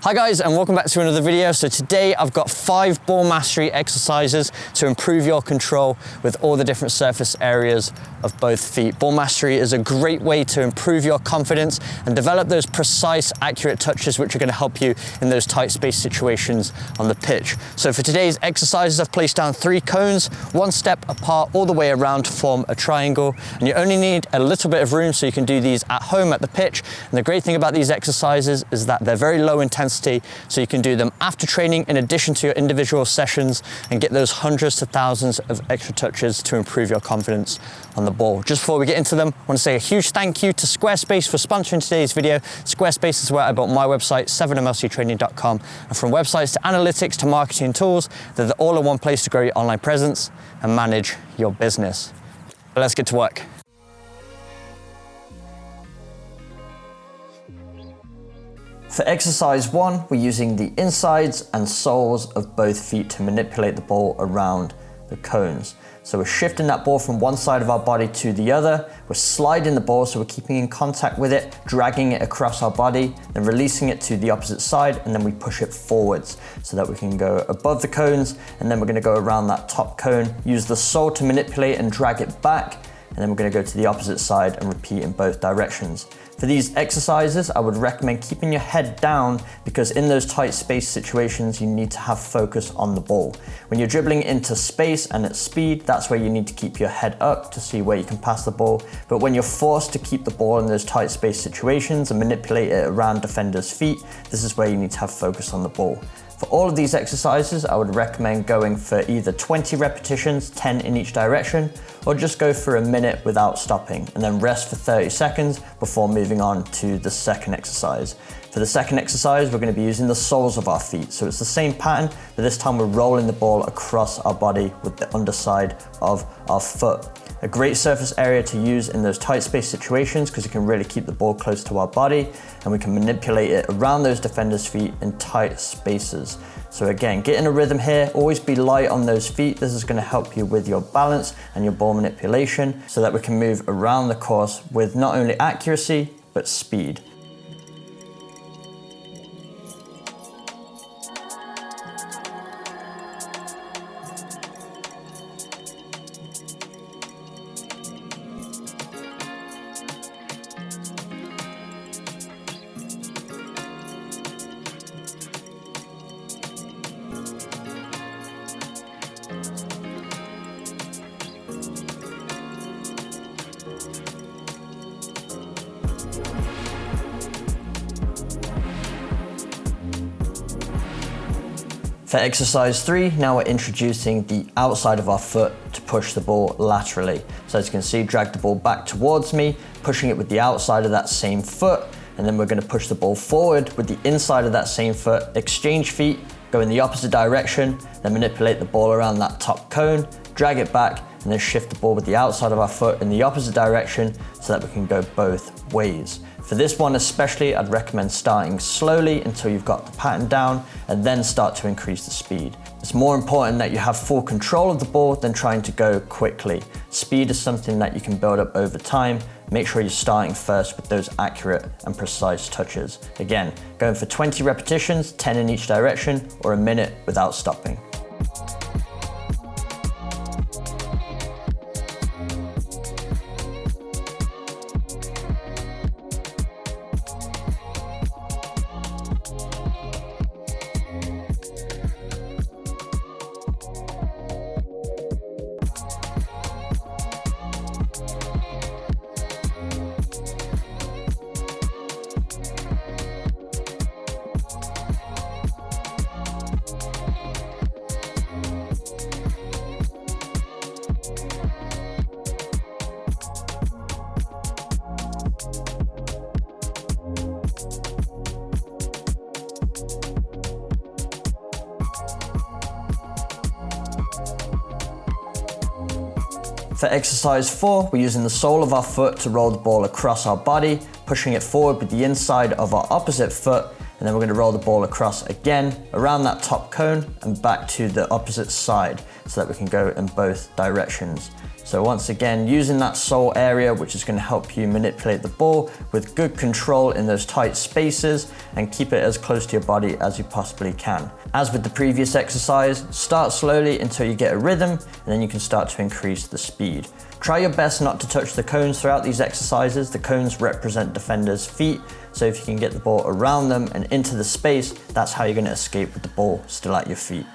Hi guys, and welcome back to another video. So today I've got 5 ball mastery exercises to improve your control with all the different surface areas of both feet. Ball mastery is a great way to improve your confidence and develop those precise, accurate touches which are going to help you in those tight space situations on the pitch. So for today's exercises, I've placed down 3 cones, 1 step apart all the way around to form a triangle. And you only need a little bit of room, so you can do these at home at the pitch. And the great thing about these exercises is that they're very low intensity, so you can do them after training in addition to your individual sessions and get those hundreds to thousands of extra touches to improve your confidence on the ball. Just before we get into them, I want to say a huge thank you to Squarespace for sponsoring today's video. Squarespace is where I built my website, 7mlctraining.com, and from websites to analytics to marketing tools, they're the all-in-one place to grow your online presence and manage your business. But let's get to work. For exercise 1, we're using the insides and soles of both feet to manipulate the ball around the cones. So we're shifting that ball from one side of our body to the other. We're sliding the ball, so we're keeping in contact with it, dragging it across our body, then releasing it to the opposite side, and then we push it forwards so that we can go above the cones, and then we're going to go around that top cone, use the sole to manipulate and drag it back, and then we're going to go to the opposite side and repeat in both directions. For these exercises, I would recommend keeping your head down, because in those tight space situations, you need to have focus on the ball. When you're dribbling into space and at speed, that's where you need to keep your head up to see where you can pass the ball. But when you're forced to keep the ball in those tight space situations and manipulate it around defenders' feet, this is where you need to have focus on the ball. For all of these exercises, I would recommend going for either 20 repetitions, 10 in each direction, or just go for a minute without stopping and then rest for 30 seconds before moving on to the second exercise. For the second exercise, we're going to be using the soles of our feet. So it's the same pattern, but this time we're rolling the ball across our body with the underside of our foot. A great surface area to use in those tight space situations, because you can really keep the ball close to our body and we can manipulate it around those defenders' feet in tight spaces. So again, get in a rhythm here, always be light on those feet. This is going to help you with your balance and your ball manipulation so that we can move around the course with not only accuracy, but speed. For exercise 3, now we're introducing the outside of our foot to push the ball laterally. So as you can see, drag the ball back towards me, pushing it with the outside of that same foot, and then we're going to push the ball forward with the inside of that same foot, exchange feet, go in the opposite direction, then manipulate the ball around that top cone, drag it back, and then shift the ball with the outside of our foot in the opposite direction so that we can go both ways. For this one especially, I'd recommend starting slowly until you've got the pattern down and then start to increase the speed. It's more important that you have full control of the ball than trying to go quickly. Speed is something that you can build up over time. Make sure you're starting first with those accurate and precise touches. Again, going for 20 repetitions, 10 in each direction, or a minute without stopping. For exercise 4, we're using the sole of our foot to roll the ball across our body, pushing it forward with the inside of our opposite foot, and and then we're going to roll the ball across again around that top cone and back to the opposite side so that we can go in both directions. So once again, using that sole area, which is going to help you manipulate the ball with good control in those tight spaces and keep it as close to your body as you possibly can. As with the previous exercise, start slowly until you get a rhythm, and then you can start to increase the speed. Try your best not to touch the cones throughout these exercises. The cones represent defenders' feet, so if you can get the ball around them and into the space, that's how you're going to escape with the ball still at your feet.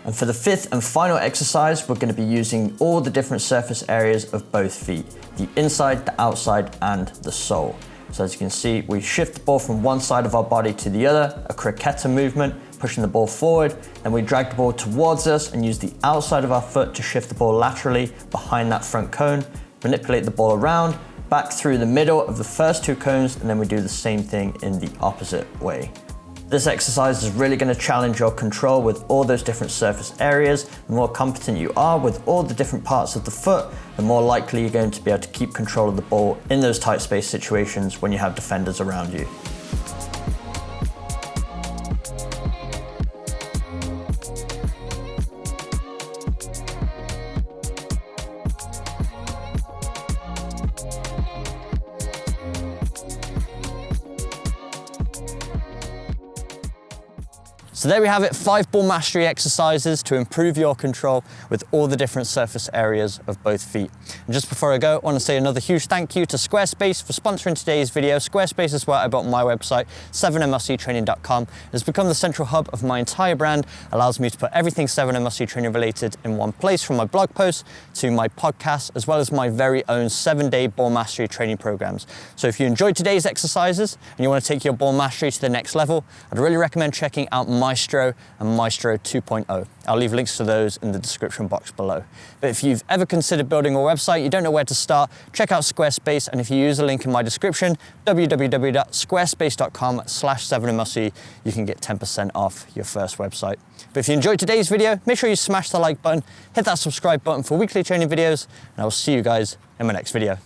And for the fifth and final exercise, we're going to be using all the different surface areas of both feet, the inside, the outside, and the sole. So as you can see, we shift the ball from one side of our body to the other, a cricketer movement, pushing the ball forward, and we drag the ball towards us and use the outside of our foot to shift the ball laterally behind that front cone, manipulate the ball around, back through the middle of the first two cones, and then we do the same thing in the opposite way. This exercise is really going to challenge your control with all those different surface areas. The more competent you are with all the different parts of the foot, the more likely you're going to be able to keep control of the ball in those tight space situations when you have defenders around you. So there we have it, 5 ball mastery exercises to improve your control with all the different surface areas of both feet. And just before I go, I want to say another huge thank you to Squarespace for sponsoring today's video. Squarespace is where I built my website, 7mlctraining.com. It's become the central hub of my entire brand, allows me to put everything 7MLC training related in one place, from my blog posts to my podcast, as well as my very own 7-day ball mastery training programs. So if you enjoyed today's exercises and you want to take your ball mastery to the next level, I'd really recommend checking out Maestro and Maestro 2.0. I'll leave links to those in the description box below. But if you've ever considered building a website, you don't know where to start, check out Squarespace, and if you use the link in my description, www.squarespace.com/7mlc, you can get 10% off your first website. But if you enjoyed today's video, make sure you smash the like button, hit that subscribe button for weekly training videos, and I will see you guys in my next video.